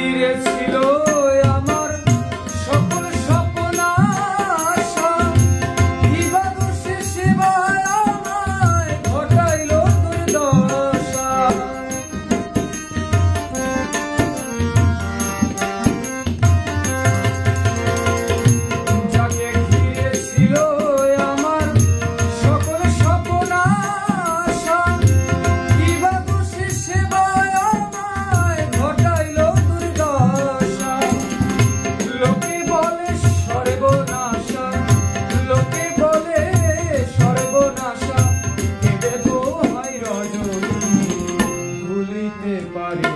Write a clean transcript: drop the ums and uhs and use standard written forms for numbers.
ঘিরে ছিল আমার সকল স্বপ্ন আশা, কিবা দোষে সেবায় আমায় ঘটাইল দুর্দশা। যাকে ঘিরে ছিল আমার সকল স্বপ্ন আশা, কিবা দোষে সেবায় আমায় ঘটাইল দুর্দশা। লোকে বলে সর্বনাশা, লোকে বলে সর্বনাশা, কেঁদে দোহাই রজনী ভুলিতে পারি